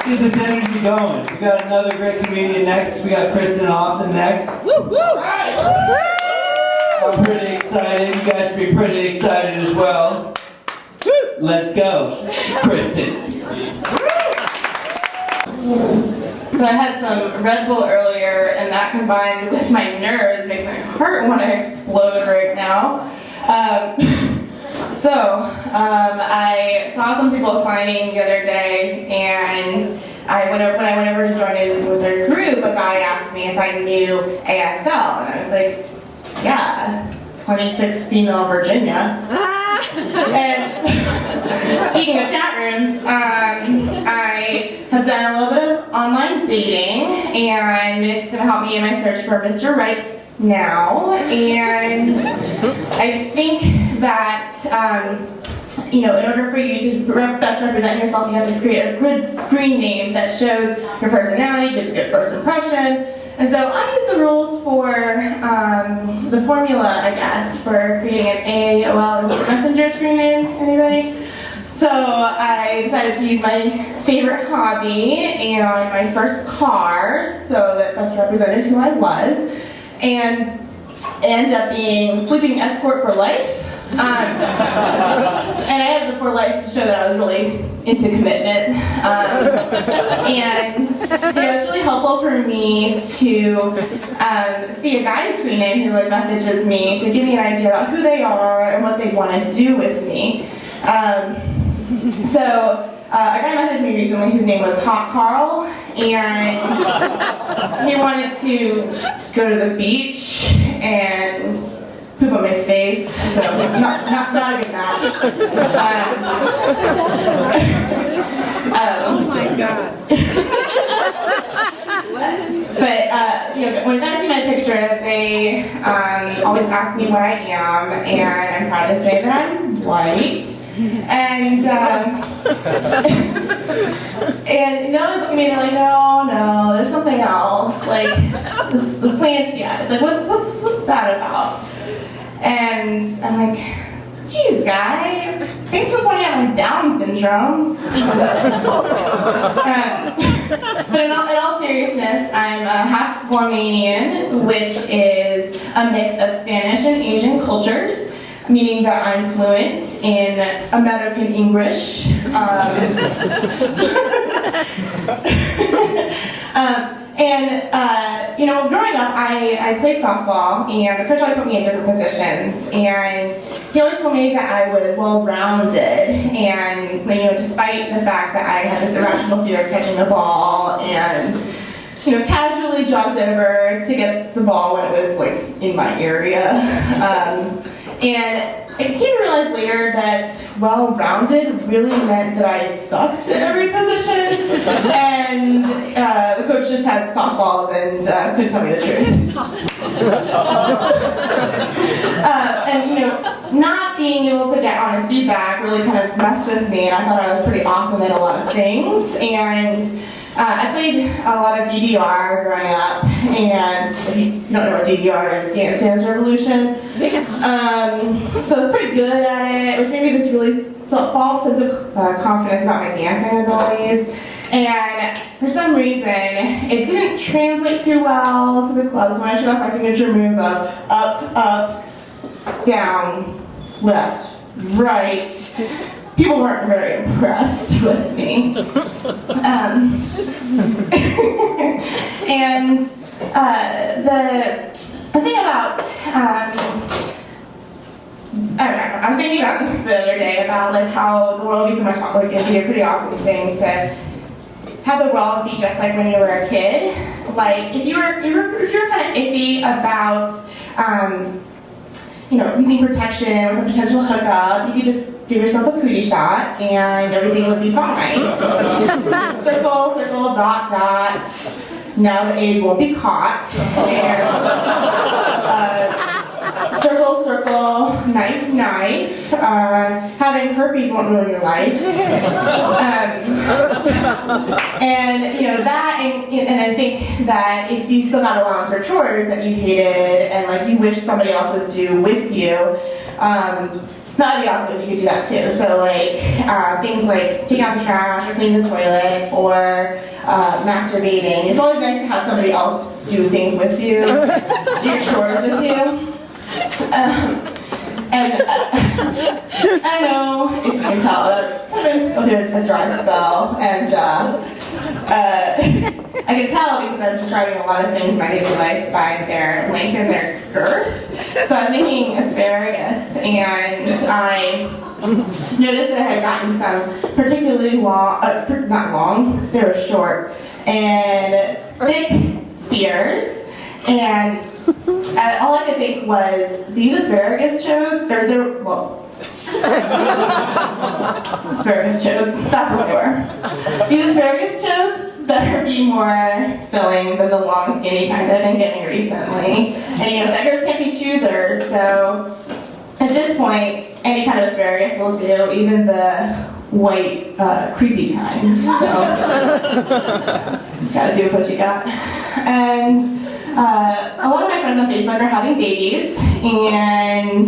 get this energy going. We got another great comedian next. We got Kristin Austin next. I'm pretty excited. You guys should be pretty excited as well. Let's go, Kristin. So I had some Red Bull earlier, and that combined with my nerves makes my heart want to explode right now. I saw some people signing the other day, and when I went over to join in with their group, a guy asked me if I knew ASL, and I was like, yeah, 26 female Virginia. And speaking of chat rooms, I have done a little bit of online dating, and it's going to help me in my search for Mr. Right now. And I think that, in order for you to best represent yourself, you have to create a good screen name that shows your personality, gives a good first impression. And so I use the rules for the formula, I guess, for creating an AOL Instant Messenger screen name. Anybody? So I decided to use my favorite hobby and my first car, so that best represented who I was, and ended up being sleeping escort for life. And I had the for life to show that I was really into commitment. And it was really helpful for me to see a guy's screen name who messages me to give me an idea about who they are and what they want to do with me. A guy messaged me recently whose name was Hot Carl, and he wanted to go to the beach and poop on my face, so not a good match. Oh my God. But when guys see my picture, they always ask me what I am, and I'm proud to say that I'm white. And and they always look at me and they're like, no, there's something else, like the slanty eyes. Like, what's that about? And I'm like, geez, guy, thanks for pointing out my Down syndrome. But in all seriousness, I'm half Guamanian, which is a mix of Spanish and Asian cultures, meaning that I'm fluent in American English. Growing up, I played softball, and the coach always put me in different positions, and he always told me that I was well-rounded, and despite the fact that I had this irrational fear of catching the ball, and casually jogged over to get the ball when it was in my area. And I came to realize later that well-rounded really meant that I sucked at every position, and the coach just had softballs and couldn't tell me the truth. Not being able to get honest feedback really kind of messed with me, and I thought I was pretty awesome at a lot of things. And I played a lot of DDR growing up, and if you don't know what DDR is, Dance Dance Revolution. So I was pretty good at it, which made me this really false sense of confidence about my dancing abilities. And for some reason, it didn't translate too well to the clubs when I showed off my signature move of up, up, down, left, right. People weren't very impressed with me. The thing about, I was thinking about the other day about how the world would be so much, it'd be a pretty awesome thing to have the world be just like when you were a kid. Like if you're kind of iffy about, using protection with a potential hookup, you could just give yourself a cootie shot and everything would be fine. Circle, circle, dot, dot. Now the AIDS won't be caught. And circle, circle, knife, knife. Having herpes won't ruin your life. And I think that if you still got allowance for chores that you hated and you wish somebody else would do with you, that'd be awesome if you could do that too. So like things like taking out the trash or cleaning the toilet or masturbating. It's always nice to have somebody else do things with you, do your chores with you. And I know if you can tell, it's kind of a dry spell, and I can tell because I'm describing a lot of things in my daily life by their length and their girth. So I'm thinking asparagus, and I noticed that I had gotten some particularly long, not long, they were short, and thick spears, and all I could think was, these asparagus chodes, asparagus chodes, that's what they were. These asparagus chodes better be more filling than the long skinny kind that I've been getting recently. And beggars can't be choosers, so at this point, any kind of asparagus will do, even the white, creepy kind. So, gotta do what you got. And a lot of my friends on Facebook are having babies, and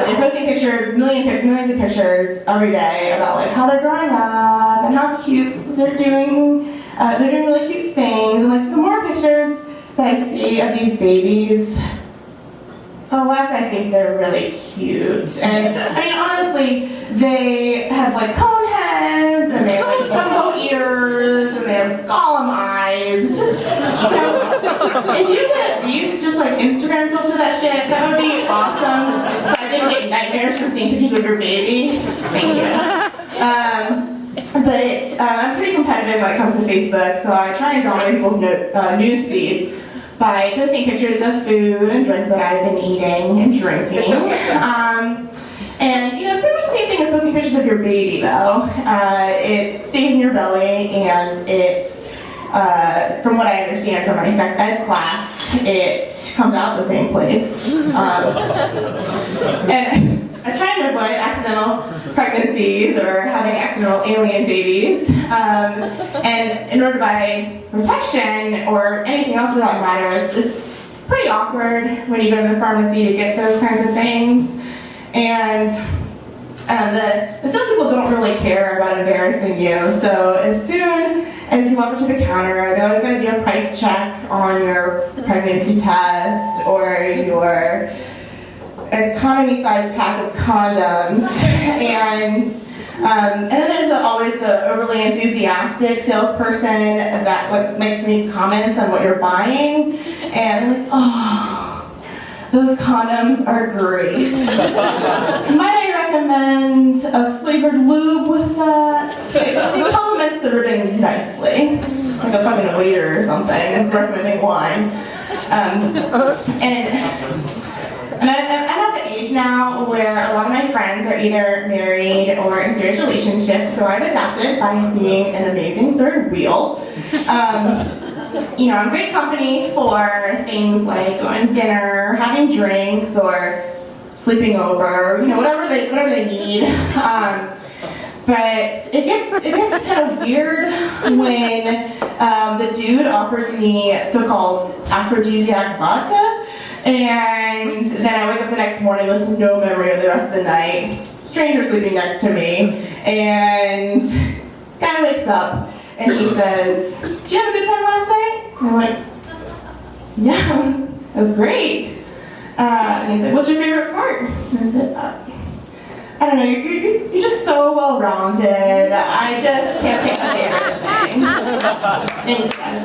they're posting pictures, millions of pictures every day about like how they're growing up and how cute they're doing. They're doing really cute things, and like the more pictures that I see of these babies, the less I think they're really cute. And I mean, honestly, they have like cone heads, and they have like jumbo ears, and they have gollum eyes. It's just, if you could at least just like Instagram filter that shit, that would be awesome. So I didn't get nightmares from seeing pictures of your baby. Thank you. But I'm pretty competitive when it comes to Facebook, so I try and dominate people's news feeds by posting pictures of food and drink that I've been eating and drinking. And it's pretty much the same thing as posting pictures of your baby, though. It stays in your belly, and it, from what I understand from my sex ed class, it comes out the same place. And I try to avoid accidental pregnancies or having accidental alien babies. And in order to buy protection or anything else for that matter, it's pretty awkward when you go to the pharmacy to get those kinds of things. And the salespeople don't really care about embarrassing you. So as soon as you walk up to the counter, they're always going to do a price check on your pregnancy test or your economy-sized pack of condoms, and then there's always the overly enthusiastic salesperson that like makes to make comments on what you're buying, and like, oh, those condoms are great. Might I recommend a flavored lube with that? It compliments the ribbon nicely, like a fucking waiter or something recommending wine, And I'm at the age now where a lot of my friends are either married or in serious relationships, so I've adapted by being an amazing third wheel. I'm great company for things like going to dinner, having drinks, or sleeping over, whatever they need. But it gets kind of weird when the dude offers me so-called aphrodisiac vodka. And then I wake up the next morning with no memory of the rest of the night. Stranger sleeping next to me. And guy wakes up and he says, "Did you have a good time last night?" And I'm like, "Yeah, it was great." And he said, "What's your favorite part?" And I said, "I don't know, you're just so well-rounded. I just can't pick a favorite thing." And he says,